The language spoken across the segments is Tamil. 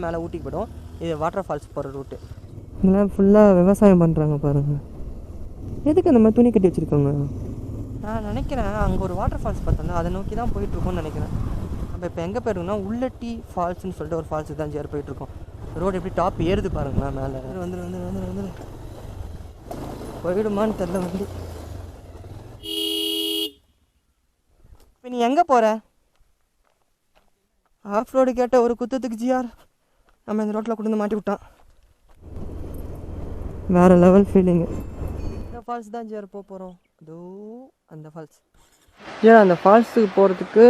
மேலே ஊட்டிக்கு போய்டும். இது வாட்டர் ஃபால்ஸ் போகிற ரூட்டு. இதெல்லாம் ஃபுல்லாக விவசாயம் பண்ணுறாங்க பாருங்கள். எதுக்கு அந்த மாதிரி துணி கட்டி வச்சுருக்காங்க? நான் நினைக்கிறேன் அங்கே ஒரு வாட்டர் ஃபால்ஸ் பார்த்தோம்னா அதை நோக்கி தான் போயிட்டுருக்கோம்னு நினைக்கிறேன். நம்ம இப்போ எங்கே போயிருக்கோம்னா உள்ளட்டி ஃபால்ஸ்னு சொல்லிட்டு ஒரு ஃபால்ஸுக்கு தான் சேர் போயிட்டுருக்கோம். ரோடு எப்படி டாப் ஏறுது பாருங்களேன் மேலே. வந்து போயிடுமான்னு தெரில வண்டி. இப்போ நீ எங்கே போகிற? ஆஃப் ரோடு கேட்ட ஒரு குத்தத்துக்கு ஜிஆர் நம்ம இந்த ரோட்டில் கொண்டு வந்து மாட்டி விட்டான். வேறு லெவல் ஃபீலிங்கு. இந்த ஃபால்ஸ் தான் ஜிஆர் போகிறோம். அதோ அந்த ஃபால்ஸ். ஜிஆர் அந்த ஃபால்ஸுக்கு போகிறதுக்கு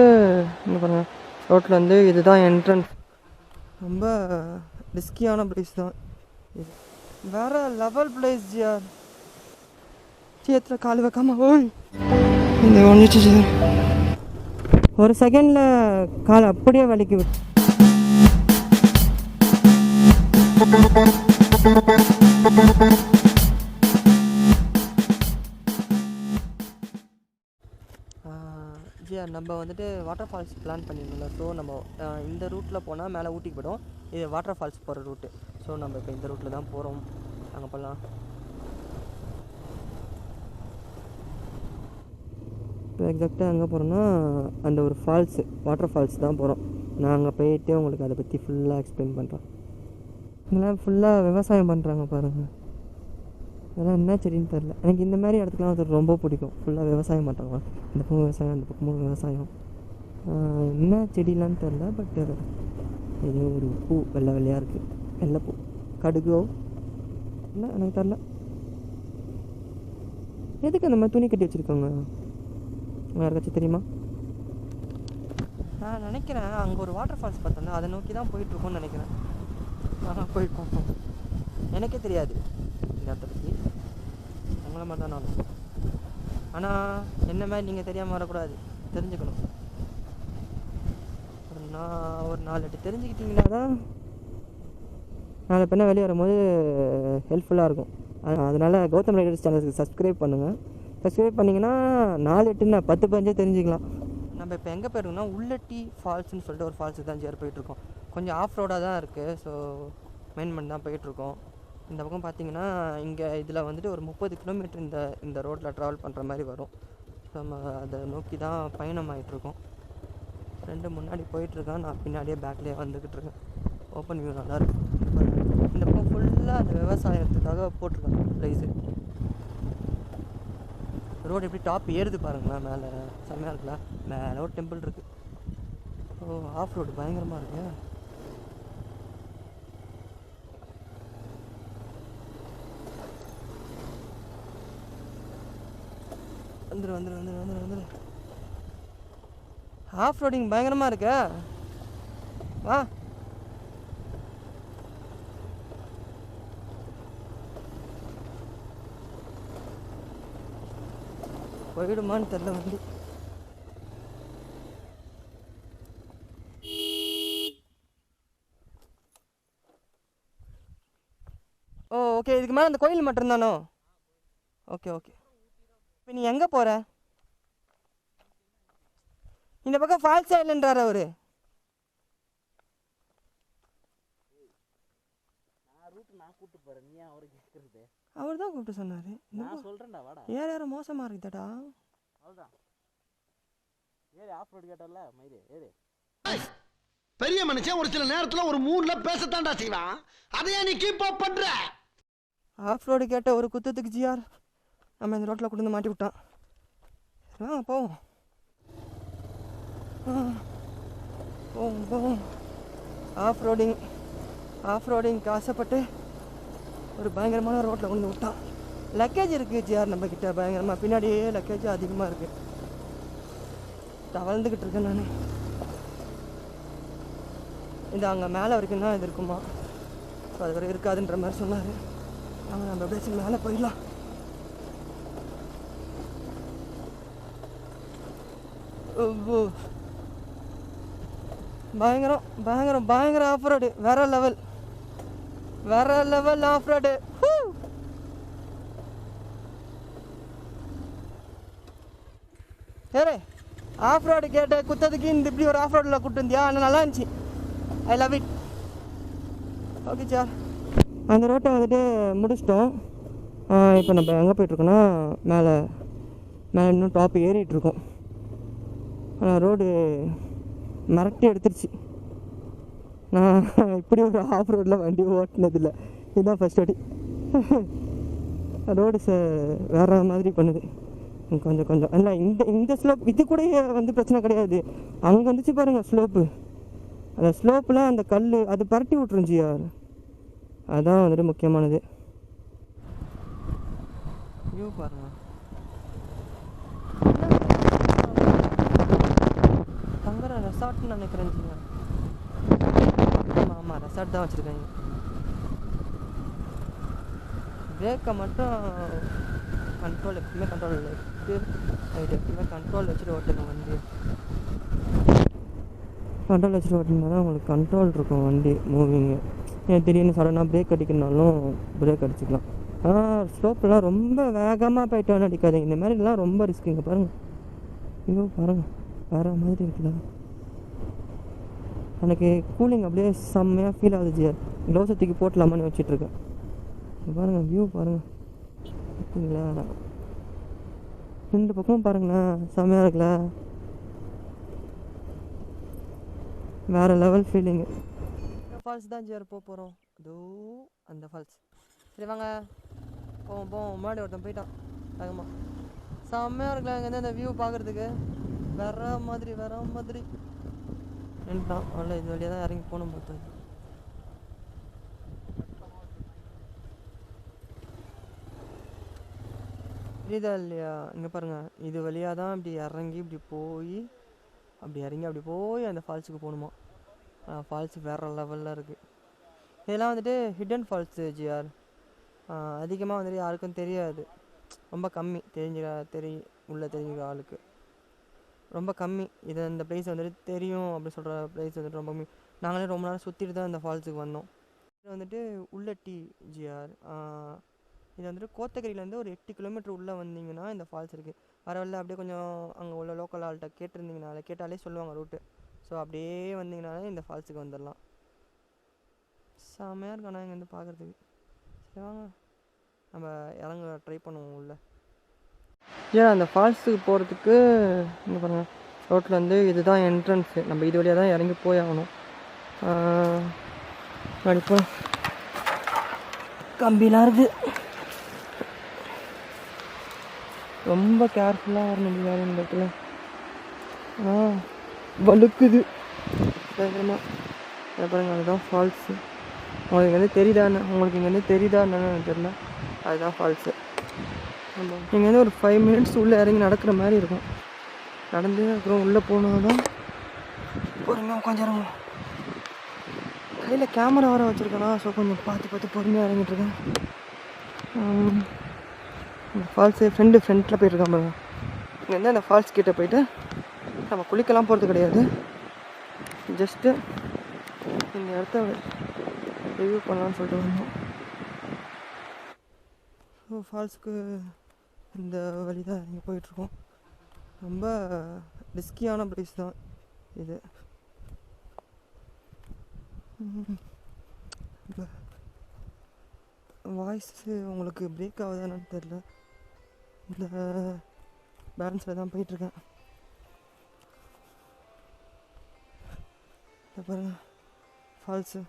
என்ன பண்ணுங்க, ரோட்டில் வந்து இதுதான் என்ட்ரன்ஸ். ரொம்ப ரிஸ்கியான பிளேஸ் தான் இது. வேறு லெவல் பிளேஸ் ஜிஆர். சேத்தில் கால் வைக்காம ஓய் இந்த ஒன்றுச்சு ஜிஆர். ஒரு செகண்டில் கால் அப்படியே வலிக்கு விட்டு. ஜிஆர் நம்ம வந்துட்டு வாட்டர் ஃபால்ஸ் பிளான் பண்ணியிருந்தோம்ல. ஸோ நம்ம இந்த ரூட்டில் போனால் மேலே ஊட்டிக்கு போய்டும். இது வாட்டர் ஃபால்ஸ் போகிற ரூட்டு. ஸோ நம்ம இப்போ இந்த ரூட்டில் தான் போகிறோம். அங்கே போகலாம். இப்போ எக்ஸாக்டாக எங்கே போகிறோன்னா அந்த ஒரு ஃபால்ஸு வாட்டர் ஃபால்ஸ் தான் போகிறோம். நான் அங்கே போயிட்டு உங்களுக்கு அதை பற்றி ஃபுல்லாக எக்ஸ்பிளைன் பண்ணுறேன். இதெல்லாம் ஃபுல்லாக விவசாயம் பண்ணுறாங்க பாருங்கள். அதெல்லாம் என்ன செடின்னு தெரில. எனக்கு இந்த மாதிரி இடத்துக்குலாம் அது ரொம்ப பிடிக்கும். ஃபுல்லாக விவசாயம் பண்ணுறாங்க. இந்த பக்கம் விவசாயம், அந்த பக்கமும் விவசாயம். என்ன செடிலான்னு தெரில. பட் ஏதோ ஒரு பூ வெள்ளை வெள்ளையாக இருக்குது. வெள்ளைப்பூ, கடுகோ இல்லை எனக்கு தெரில. எதுக்கு அந்த மாதிரி துணி கட்டி வச்சுருக்காங்க? யாருக்காச்சும் தெரியுமா? நான் நினைக்கிறேன் அங்கே ஒரு வாட்டர் ஃபால்ஸ் பார்த்தோம்னா அதை நோக்கி தான் போயிட்டுருக்கோம்னு நினைக்கிறேன். போய் பார்ப்போம். எனக்கே தெரியாது இந்த இடத்த பற்றி. உங்களை மாதிரி தான் நானும். ஆனால் என்ன மாதிரி நீங்கள் தெரியாமல் வரக்கூடாது, தெரிஞ்சுக்கணும். ஒரு 4-8 தெரிஞ்சுக்கிட்டிங்கன்னா தான் நாளை பின்ன வெளியே வரும்போது ஹெல்ப்ஃபுல்லாக இருக்கும். அதனால் கௌதம் ரைடர்ஸ் சேனலுக்கு சப்ஸ்கிரைப் பண்ணுங்கள். சப்ஸ்கிரைப் பண்ணிங்கன்னா 4-8 10-15 தெரிஞ்சுக்கலாம். நம்ம இப்போ எங்கே போயிருக்கோம்னா உள்ளட்டி ஃபால்ஸ்னு சொல்லிட்டு ஒரு ஃபால்ஸுக்கு தான் ஜிஆர் போயிட்டுருக்கோம். கொஞ்சம் ஆஃப் ரோடாக தான் இருக்குது. ஸோ மெயின் பண்ணி தான் போயிட்டுருக்கோம். இந்த பக்கம் பார்த்தீங்கன்னா இங்கே இதில் வந்துட்டு ஒரு 30 கிலோமீட்டர் இந்த ரோட்டில் ட்ராவல் பண்ணுற மாதிரி வரும். நம்ம அதை நோக்கி தான் பயணம் ஆகிட்டுருக்கோம். ஃப்ரெண்டு முன்னாடி போயிட்டுருக்கான், நான் பின்னாடியே பேக்லேயே வந்துக்கிட்டு இருக்கேன். ஓப்பன் வியூ நல்லாயிருக்கும். இந்த பக்கம் ஃபுல்லாக அந்த விவசாயத்துக்காக போட்டிருக்காங்க ப்ரைஸு. ரோடு எப்படி டாப் ஏறுது பாருங்களேன் மேலே. செம்மையாக இருக்குல்ல. மேலே ஒரு டெம்பிள் இருக்குது. ஓ ஆஃப் ரோடு பயங்கரமாக இருக்கு. வந்துரு ஆஃப் ரோடிங் பயங்கரமாக இருக்கு. வா போயிடுமான்னு தெரில வண்டி. ஓ ஓகே, இதுக்கு மேலே அந்த கோயில் மட்டும்தானோ? Okay okay. இப்போ நீ எங்கே போகிற? இந்த பக்கம் ஃபால்ஸ் இல்லைன்றார் அவரு. அவர் தான் கூப்பிட்டு சொன்னார். நான் சொல்கிறேன்டா வாடா. யாரும் மோசமாக இருக்குதாடா. அவ்வளோதான். ஏறு ஆஃப் ரோடு கேட்டல மயிறு ஏறு. பெரிய மனுஷன் ஒரு சில நேரத்துல ஒரு மூணுல பேசத்தாண்டா செய்வான். அதையா நீ கீப் அப் பண்ற? ஆஃப் ரோடு கேட்ட ஒரு குத்தத்துக்கு ஜிஆர் நம்ம இந்த ரோட்டில் கொண்டு வந்து மாட்டி விட்டான். போவோம் போவோம். ஆஃப் ரோடிங் ஆசைப்பட்டு ஒரு பயங்கரமான ரோட்டில் கொண்டு விட்டான். லக்கேஜ் இருக்குது ஜிஆர் நம்மக்கிட்ட பயங்கரமாக. பின்னாடியே லக்கேஜ் அதிகமாக இருக்குது. தவழ்ந்துக்கிட்டு இருக்கேன் நான். இது அங்கே மேலே வரைக்கும் தான் இது இருக்குமா. ஸோ அது வரை இருக்காதுன்ற மாதிரி சொன்னார். நாங்கள் நம்ம அப்படியே மேலே போயிடலாம். பயங்கரம் ஆஃப் ரோடு. வேற லெவல் ஆஃப் ரோடு. சரி ஆஃப் ரோடு கேட்ட குத்ததுக்கு இந்த இப்படி ஒரு ஆஃப் ரோடில் கூப்பிட்டு வந்தியா? ஆனால் நல்லா இருந்துச்சு. I love it. Okay sir, அந்த ரோட்டை வந்துட்டு முடிச்சிட்டோம். இப்போ நம்ம எங்கே போயிட்டுருக்கோன்னா மேலே இன்னும் டாப் ஏறிட்டுருக்கோம். ஆனால் ரோடு மிரட்டி எடுத்துருச்சு. நான் இப்படி ஒரு ஆஃப் ரோடில் வண்டி ஓட்டினதில்லை, இதுதான் ஃபஸ்ட் வாட்டி. ரோடு வேறு மாதிரி பண்ணுது கொஞ்சம் இல்லை. இந்த ஸ்லோப் இது கூட வந்து பிரச்சனை கிடையாது. அங்கே வந்துச்சு பாருங்கள் ஸ்லோப்பு, அந்த ஸ்லோப்பில் அந்த கல் அது பரட்டி விட்ருந்துச்சு யார், அதுதான் வந்துட்டு முக்கியமானது. வியூ பாருங்க, தங்குற ரெசார்ட்னு நினைக்கிறேன். ஆமாம் ரெசார்ட் தான் வச்சுருக்காங்க. பிரேக்கை மட்டும் கண்ட்ரோல் எப்பவுமே கண்ட்ரோல் வச்சுட்டு ஓட்டணும் வண்டி. கண்ட்ரோல் வச்சுட்டு ஓட்டினா தான் உங்களுக்கு கண்ட்ரோல் இருக்கும் வண்டி மூவிங்கு. ஏன் திடீர்னு சடனாக பிரேக் அடிக்கணுனாலும் பிரேக் அடிச்சுக்கலாம். ஆனால் ஸ்லோப்லாம் ரொம்ப வேகமாக போயிட்டு அடிக்காது. இந்த மாதிரிலாம் ரொம்ப ரிஸ்க்குங்க. பாருங்கள், ஐயோ பாருங்கள், வேறு மாதிரி இருக்குல்ல. எனக்கு கூலிங் அப்படியே செம்மையாக ஃபீல் ஆகுது ஜியா. க்ளவுஸை தூக்கி போட்டலாமான்னு வச்சிட்ருக்கேன். பாருங்கள் வியூ பாருங்கள், ஓகேங்களா? 2 பக்கமும் பாருங்களேன், செம்மையாக இருக்குல்ல, வேறு லெவல் ஃபீலிங்கு. ஃபால்ஸ் தான் ஜியார் போகிறோம். அதோ அந்த ஃபால்ஸ். சரி வாங்க போவோம். முன்னாடி ஒருத்தன் போயிட்டான் வேகமாக. செம்மையாக இருக்குல்ல இங்கேருந்து அந்த வியூ பார்க்குறதுக்கு, வேற மாதிரி நின்றுட்டான். அவ்வளோ இது வழியாக தான் இறங்கி போகணும் பார்த்தோம். புரியுதா இல்லையா? இங்கே பாருங்கள், இது வழியாக தான் இப்படி இறங்கி இப்படி போய் அப்படி இறங்கி அப்படி போய் அந்த ஃபால்ஸுக்கு போகணுமா. ஃபால்ஸ் வேறு லெவலில் இருக்குது. இதெல்லாம் வந்துட்டு ஹிடன் ஃபால்ஸு ஜிஆர். அதிகமாக வந்துட்டு யாருக்கும் தெரியாது, ரொம்ப கம்மி உள்ளே தெரிஞ்சுக்கிற ஆளுக்கு ரொம்ப கம்மி. இந்த ப்ளேஸ் வந்துட்டு தெரியும் அப்படி சொல்கிற ப்ளேஸ் வந்துட்டு ரொம்ப கம்மி. நாங்களே ரொம்ப நேரம் சுற்றிட்டு தான் இந்த ஃபால்ஸுக்கு வந்தோம். இது வந்துட்டு உள்ளட்டி ஜிஆர். இது வந்துட்டு கோத்தகிரிலேருந்து ஒரு 8 கிலோமீட்டர் உள்ளே வந்தீங்கன்னா இந்த ஃபால்ஸ் இருக்குது. வரவில்ல அப்படியே கொஞ்சம் அங்கே உள்ள லோக்கல் ஆள்கிட்ட கேட்டாலே சொல்லுவாங்க ரூட்டு. ஸோ அப்படியே வந்தீங்கனாலே இந்த ஃபால்ஸுக்கு வந்துடலாம். செம்மையாக இருக்கும் ஆனால் இங்கேருந்து பார்க்குறதுக்கு. சரி வாங்க நம்ம இறங்க ட்ரை பண்ணுவோம் உள்ளே. ஏன் அந்த ஃபால்ஸுக்கு போகிறதுக்கு இங்கே பாருங்கள், ரோட்டில் வந்து இதுதான் என்ட்ரன்ஸு. நம்ம இது வழியாக தான் இறங்கி போய் ஆகணும். இப்போ கம்பிலாம் இருக்குது, ரொம்ப கேர்ஃபுல்லாக வரணும் முடியாது இந்த இடத்துல. வலுக்குது பயங்கரமாக. பாருங்கள் அதுதான் ஃபால்ஸு. உங்களுக்கு இங்கேருந்து தெரியுதான்னு தெரியல. அதுதான் ஃபால்ஸு. இங்கேருந்து ஒரு 5 மினிட்ஸ் உள்ளே இறங்கி நடக்கிற மாதிரி இருக்கும். நடந்து அப்புறம் உள்ளே போனால் தான் பொறுமையாக உட்காந்துருங்க. கையில் கேமரா வர வச்சுருக்கேனா, ஸோ கொஞ்சம் பார்த்து பொறுமையாக இறங்கிட்டுருக்கேன். ஃபால்ஸு ஃப்ரண்ட்டில் போயிட்டுருக்கான் பாருங்க. இங்கேருந்து அந்த ஃபால்ஸ் கிட்டே போயிட்டு நம்ம குளிக்கலாம் போகிறது கிடையாது, ஜஸ்ட்டு இந்த இடத்த ரிவ்யூ பண்ணலான்னு சொல்லிட்டு வந்தோம். ஸோ ஃபால்ஸுக்கு இந்த வழி தான் இங்கே போயிட்டுருக்கோம். ரொம்ப ரிஸ்கியான ப்ளேஸ் தான் இது. வாய்ஸு உங்களுக்கு பிரேக் ஆகுதான்னு தெரில. இந்த பேலன்ஸில் தான் போயிட்டுருக்கேன். பாருங்க ஃபால்ஸு.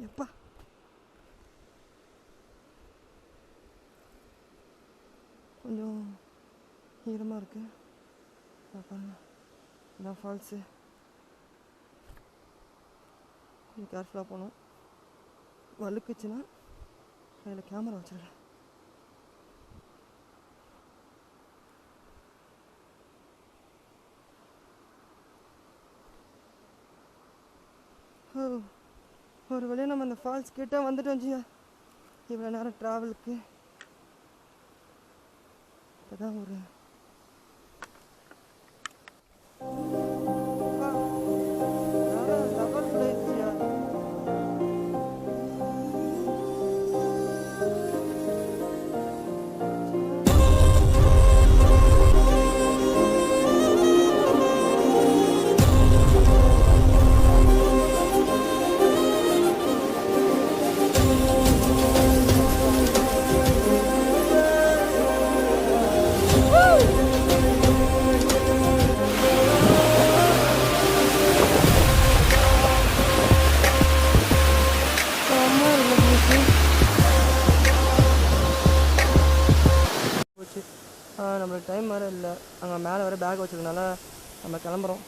எப்பா கொஞ்சம் ஈரமாக இருக்குது. பாருங்க இதான் ஃபால்ஸு. கொஞ்சம் கேர்ஃபுல்லாக போகணும். வழுக்குச்சுன்னா கையில் கேமரா வச்சுருக்கேன். ஒரு வழியாக நம்ம அந்த ஃபால்ஸ் கிட்டே வந்துட்டோம் ஜியா. இவ்வளோ நேரம் ட்ராவலுக்கு இப்போதான் ஒரு அங்கே மேலே வர பேக் வச்சுருக்கனால நம்ம கிளம்புறோம்.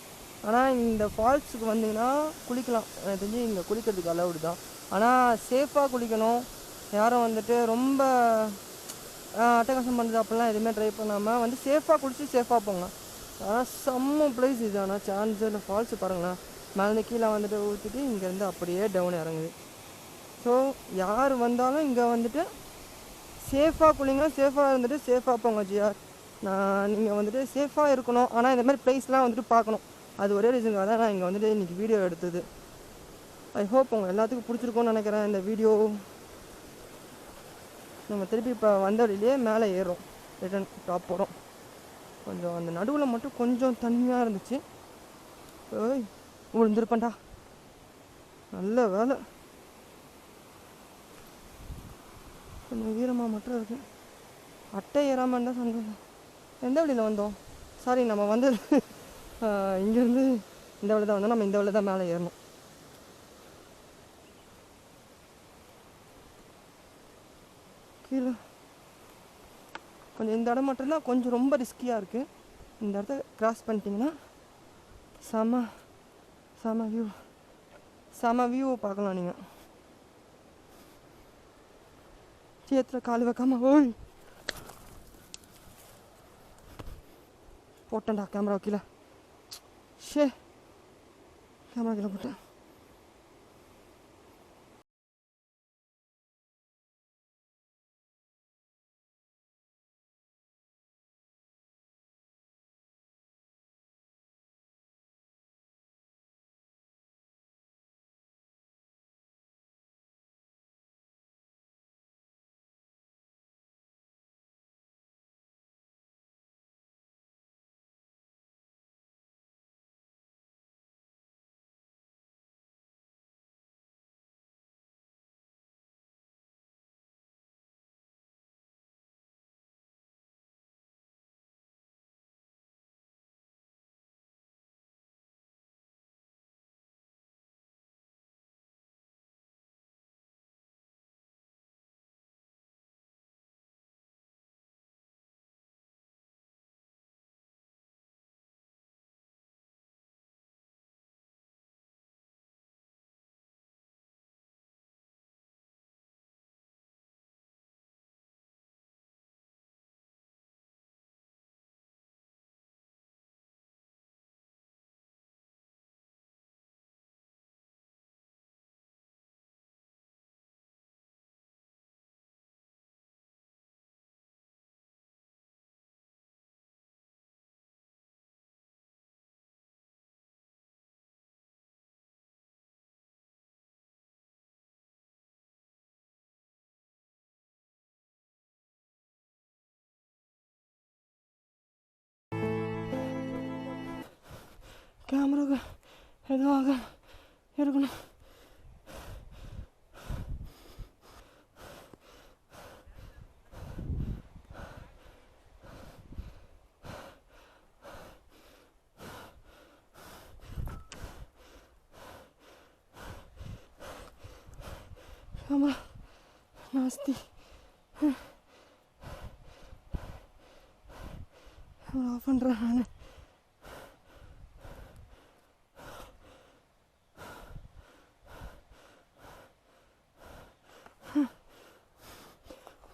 ஆனால் இந்த ஃபால்ஸுக்கு வந்தீங்கன்னா குளிக்கலாம். எனக்கு தெரிஞ்சு இங்கே குளிக்கிறதுக்கு அலவுடு தான். ஆனால் சேஃபாக குளிக்கணும். யாரும் வந்துட்டு ரொம்ப அட்டகாசம் பண்ணுறது அப்படிலாம் எதுவுமே ட்ரை பண்ணாமல் வந்து சேஃபாக குளித்து சேஃபாக போங்க. ஆனால் செம்ம ப்ளேஸ் இது. ஆனால் சான்ஸு இல்லை ஃபால்ஸு பாருங்களேன். மேலே கீழே வந்துட்டு ஊற்றிட்டு இங்கேருந்து அப்படியே டவுன் இறங்குது. ஸோ யார் வந்தாலும் இங்கே வந்துட்டு சேஃபாக குளிங்க, சேஃபாக இருந்துட்டு சேஃபாக போங்க ஜிஆர். நீங்கள் வந்துட்டு சேஃபாக இருக்கணும். ஆனால் இந்த மாதிரி ப்ளேஸ்லாம் வந்துட்டு பார்க்கணும். அது ஒரே ரீசனுக்காக தான் நான் இங்கே வந்துட்டு இன்றைக்கி வீடியோ எடுத்தது. ஐ ஹோப் உங்கள் எல்லாத்துக்கும் பிடிச்சிருக்கோன்னு நினைக்கிறேன் இந்த வீடியோ. நம்ம திருப்பி இப்போ வந்த வழியிலே மேலே ஏறுறோம், ரிட்டன் டாப் போகிறோம். கொஞ்சம் அந்த நடுவில் மட்டும் கொஞ்சம் தண்ணியாக இருந்துச்சு. ஓய் விழுந்துருப்பேன்டா, நல்ல வேலை. கொஞ்சம் ஈரமாக மட்டும் இருக்குது. அட்டை ஏறாமல் தான் சந்தோஷம். எந்த வழியில் வந்தோம்? சாரி, நம்ம வந்து இங்கேருந்து இந்த வழி தான் வந்தோம். நம்ம இந்த வழி தான் மேலே ஏறணும். கீழே கொஞ்சம் இந்த இடம் மட்டும்தான் கொஞ்சம் ரொம்ப ரிஸ்கியாக இருக்குது. இந்த இடத்த கிராஸ் பண்ணிட்டீங்கன்னா செம வியூவை பார்க்கலாம். நீங்கள் சேத்தில் கால் வைக்காம ஓய் போட்டேன்டா கேமரா கீழே. கேமரா கீழே போட்டேன். கேமராவுக்கு எதுவாக இருக்கணும். கேமரா நாஸ்தி. ஆஃப் பண்ணுறேன் நான்.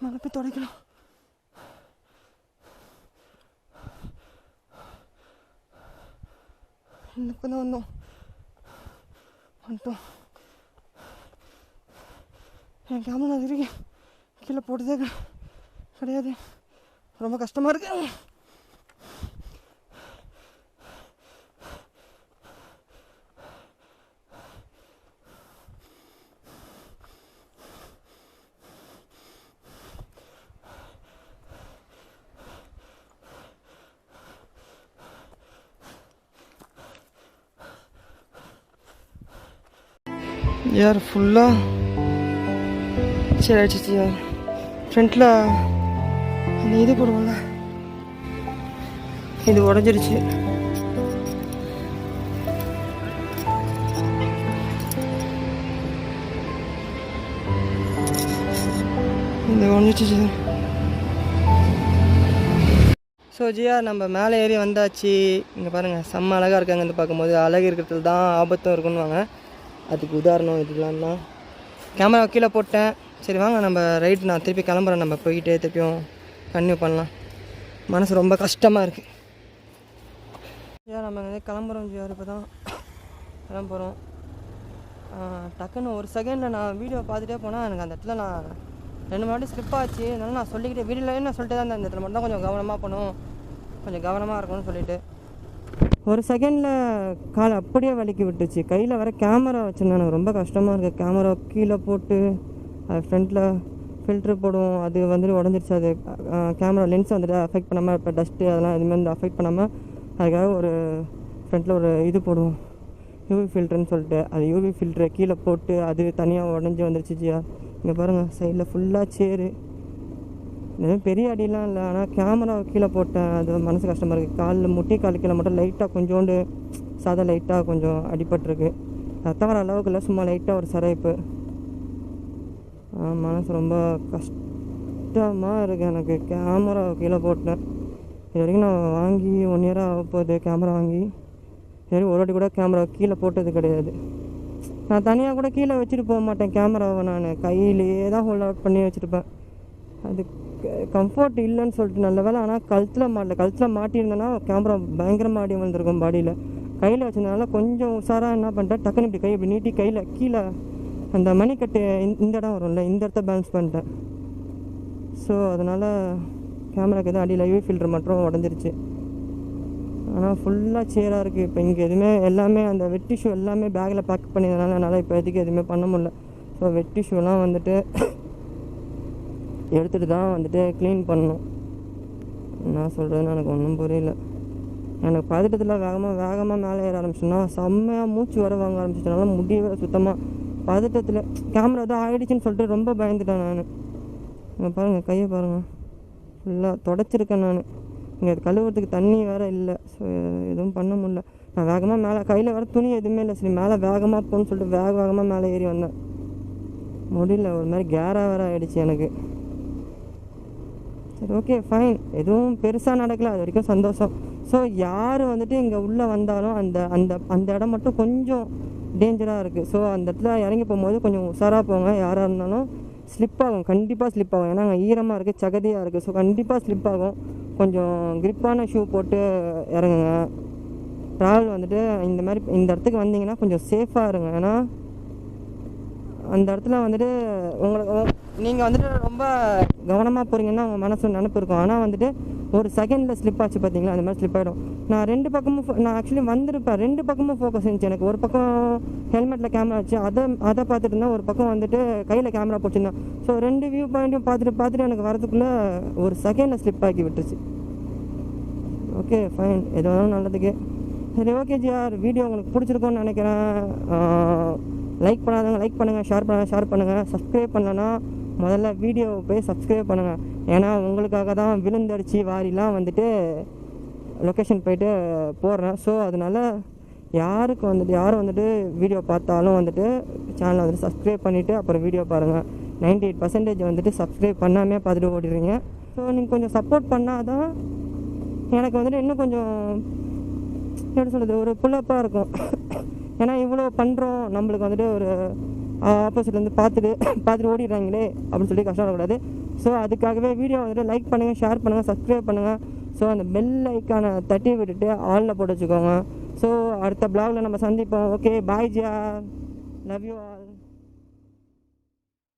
மேலே போய் துடைக்கலாம். இப்போ தான் வந்துட்டோம். என் கேமரா நான் இருக்கேன் கீழே போட்டதே கிடையாது. ரொம்ப கஷ்டமாக இருக்கு. यार फुल्लाக சரி ஆயிடுச்சு யார். ஃப்ரண்ட்டில் அந்த இது போடுவோம்ல, இது உடஞ்சிருச்சு. இது உடஞ்சிச்சு. ஸோ ஜியா நம்ம மேலே ஏறி வந்தாச்சு. இங்கே பாருங்கள் செம்ம அழகாக இருக்காங்க. வந்து பார்க்கும்போது அழகு இருக்கிறதுல தான் ஆபத்தும் இருக்குன்னுவாங்க. அதுக்கு உதாரணம் இதெல்லாம் தான். கேமரா கீழே போட்டேன். சரி வாங்க நம்ம ரைட் நான் திருப்பி கிளம்புறேன். நம்ம போய்கிட்டே திருப்பியும் கன்டினியூ பண்ணலாம். மனசு ரொம்ப கஷ்டமாக இருக்குது. ஜியா நம்ம வந்து கிளம்புறோம் ஜியா. இப்போ தான் கிளம்புறோம். டக்குன்னு ஒரு செகண்டில் நான் வீடியோ பார்த்துட்டே போனால் எனக்கு அந்த இடத்துல நான் 2 வாட்டி ஸ்லிப் ஆச்சு. அதனால நான் சொல்லிக்கிட்டே வீடியோவில் நான் சொல்லிட்டு தான் இந்த இடத்துல மட்டும் தான் கொஞ்சம் கவனமாக பண்ணணும், கொஞ்சம் கவனமாக இருக்கணும்னு சொல்லிவிட்டு ஒரு செகண்டில் காலை அப்படியே வலிக்கி விட்டுச்சு. கையில் வர கேமரா வச்சுருந்தேன். எனக்கு ரொம்ப கஷ்டமாக இருக்குது. கேமரா கீழே போட்டு அது ஃப்ரண்ட்டில் ஃபில்ட்ரு போடுவோம். அது வந்துட்டு உடஞ்சிருச்சு. அது கேமரா லென்ஸ் வந்துட்டு அஃபெக்ட் பண்ணாமல், இப்போ டஸ்ட்டு அதெல்லாம் எதுவுமே வந்து அஃபெக்ட் பண்ணாமல் அதுக்காக ஒரு ஃப்ரண்ட்டில் ஒரு இது போடுவோம், யூவி ஃபில்ட்ருன்னு சொல்லிட்டு. அது யூவி ஃபில்ட்ரை கீழே போட்டு அது தனியாக உடஞ்சி வந்துருச்சு ஜியா. இங்கே பாருங்கள் சைடில் ஃபுல்லாக சேரு. எதுவும் பெரிய அடியெலாம் இல்லை, ஆனால் கேமரா கீழே போட்டேன். அது மனசு கஷ்டமாக இருக்குது. காலில் முட்டி கால் கீழே மட்டும் லைட்டாக கொஞ்சோண்டு சாதா லைட்டாக கொஞ்சம் அடிபட்டிருக்கு. ரத்தம் வர அளவுக்கு இல்லை, சும்மா லைட்டாக ஒரு சிறைப்பு. மனசு ரொம்ப கஷ்டமாக இருக்குது எனக்கு. கேமரா கீழே போட்டேன். இது வரைக்கும் நான் வாங்கி 1 இயர் ஆக போகுது கேமரா வாங்கி. இது வரைக்கும் ஒரு வாட்டி கூட கேமரா கீழே போட்டது கிடையாது. நான் தனியாக கூட கீழே வச்சுட்டு போக மாட்டேன் கேமராவை. நான் கையிலேயே தான் ஹோல்ட் அவுட் பண்ணி வச்சுருப்பேன். அது கம்ஃபர்ட் இல்லைன்னு சொல்லிட்டு நல்ல வேலை. ஆனால் கழுத்தில் மாட்டியிருந்தேன்னா கேமரா பயங்கரமாக ஆடி வந்திருக்கும் பாடியில். கையில் வச்சிருந்தனால கொஞ்சம் உஷாராக என்ன பண்ணிட்டேன், டக்குன்னு இப்படி கை இப்படி நீட்டி கையில் கீழே அந்த மணிக்கட்டு இந்த இடம் வரும்ல, இந்த இடத்த பேலன்ஸ் பண்ணிட்டேன். ஸோ அதனால் கேமராக்கு எதுவும் அடியில் யூவி ஃபில்டர் மட்டும் உடஞ்சிருச்சு. ஆனால் ஃபுல்லாக சேராக இருக்குது. இப்போ இங்கே எதுவுமே எல்லாமே அந்த வெட் டிஷ்யூ எல்லாமே பேக்கில் பேக் பண்ணியதுனால என்னால் இப்போ எதுக்கு எதுவுமே பண்ண முடியல. ஸோ வெட் டிஷ்யூலாம் வந்துட்டு எடுத்துகிட்டு தான் வந்துட்டு க்ளீன் பண்ணணும். என்ன சொல்கிறதுன்னு எனக்கு ஒன்றும் புரியல. எனக்கு பதட்டத்தில் வேகமாக மேலே ஏற ஆரம்பிச்சோன்னா செம்மையாக மூச்சு வர வாங்க ஆரம்பிச்சிட்டனால முடியவே சுத்தமாக பதட்டத்தில் கேமரா தான் ஆகிடுச்சின்னு சொல்லிட்டு ரொம்ப பயந்துட்டேன் நான். இங்கே பாருங்கள் கையை பாருங்கள் ஃபுல்லாக தொடச்சிருக்கேன் நான். இங்கே கழுவுறதுக்கு தண்ணி வேறு இல்லை. ஸோ எதுவும் பண்ண முடியல. நான் வேகமாக மேலே கையில் வேறு துணி எதுவுமே இல்லை. சரி மேலே வேகமாக போகணுன்னு சொல்லிட்டு வேகமாக மேலே ஏறி வந்தேன். முடியல, ஒரு மாதிரி கேராக வேறு ஆகிடுச்சு எனக்கு. சரி ஓகே ஃபைன், எதுவும் பெருசாக நடக்கல, அது வரைக்கும் சந்தோஷம். ஸோ யார் வந்துட்டு இங்கே உள்ளே வந்தாலும் அந்த அந்த அந்த இடம் மட்டும் கொஞ்சம் டேஞ்சராக இருக்குது. ஸோ அந்த இடத்துல இறங்கி போகும்போது கொஞ்சம் உஷாராக போங்க. யாராக இருந்தாலும் ஸ்லிப் ஆகும், கண்டிப்பாக ஸ்லிப் ஆகும். ஏன்னா அங்கே ஈரமாக இருக்குது, சகதியாக இருக்குது. ஸோ கண்டிப்பாக ஸ்லிப் ஆகும். கொஞ்சம் கிரிப்பான ஷூ போட்டு இறங்குங்க. ட்ராவல் வந்துட்டு இந்த இடத்துக்கு வந்தீங்கன்னா கொஞ்சம் சேஃபாக இருங்க. ஏன்னா அந்த இடத்துல வந்துட்டு நீங்கள் வந்துட்டு ரொம்ப கவனமாக போகிறீங்கன்னா உங்கள் மனசு நினப்பு இருக்கும். ஆனால் வந்துட்டு ஒரு செகண்டில் ஸ்லிப் ஆச்சு பார்த்தீங்களா, அந்த மாதிரி ஸ்லிப் ஆகிடும். நான் 2 பக்கமும் நான் ஆக்சுவலி வந்திருப்பேன். 2 பக்கமும் ஃபோக்கஸ் இருந்துச்சு எனக்கு. ஒரு பக்கம் ஹெல்மெட்டில் கேமரா வச்சு அதை பார்த்துட்டு இருந்தேன். ஒரு பக்கம் வந்துட்டு கையில் கேமரா போச்சுருந்தேன். ஸோ 2 வியூ பாயிண்ட்டையும் பார்த்துட்டு எனக்கு வரதுக்குள்ளே ஒரு செகண்டில் ஸ்லிப் ஆக்கி விட்டுருச்சு. ஓகே ஃபைன், எது வேணாலும் நல்லதுக்கு. சரி ஓகே ஜிஆர், வீடியோ உங்களுக்கு பிடிச்சிருக்கோன்னு நினைக்கிறேன். லைக் பண்ணாதவங்க லைக் பண்ணுங்கள், ஷேர் பண்ணுங்கள். சப்ஸ்கிரைப் பண்ணலன்னா முதல்ல வீடியோவை போய் சப்ஸ்கிரைப் பண்ணுங்கள். ஏன்னா உங்களுக்காக தான் விழுந்தடிச்சு வாரிலாம் வந்துட்டு லொக்கேஷன் போய்ட்டு போடுறேன். ஸோ அதனால் யாரும் வந்துட்டு வீடியோ பார்த்தாலும் வந்துட்டு சேனலை வந்துட்டு சப்ஸ்கிரைப் பண்ணிவிட்டு அப்புறம் வீடியோ பாருங்கள். 98% வந்துட்டு சப்ஸ்கிரைப் பண்ணாமே பார்த்துட்டு ஓடிடுறீங்க. ஸோ நீங்கள் கொஞ்சம் சப்போர்ட் பண்ணால் தான் எனக்கு வந்துட்டு இன்னும் கொஞ்சம் எப்படி சொல்கிறது, ஒரு புல்லப்பாக இருக்கும். ஏன்னா இவ்வளோ பண்ணுறோம், நம்மளுக்கு வந்துட்டு ஒரு ஆப்போசிட்லேருந்து பார்த்துட்டு ஓடிடுறாங்களே அப்படின்னு சொல்லி கஷ்டப்படக்கூடாது. ஸோ அதுக்காகவே வீடியோ வந்துட்டு லைக் பண்ணுங்கள், ஷேர் பண்ணுங்கள், சப்ஸ்கிரைப் பண்ணுங்கள். ஸோ அந்த பெல் ஐக்கானை தட்டி விட்டுட்டு ஆலில் போட்டு வச்சுக்கோங்க. ஸோ அடுத்த ப்ளாகில் நம்ம சந்திப்போம். Okay bye Jiya, love you all.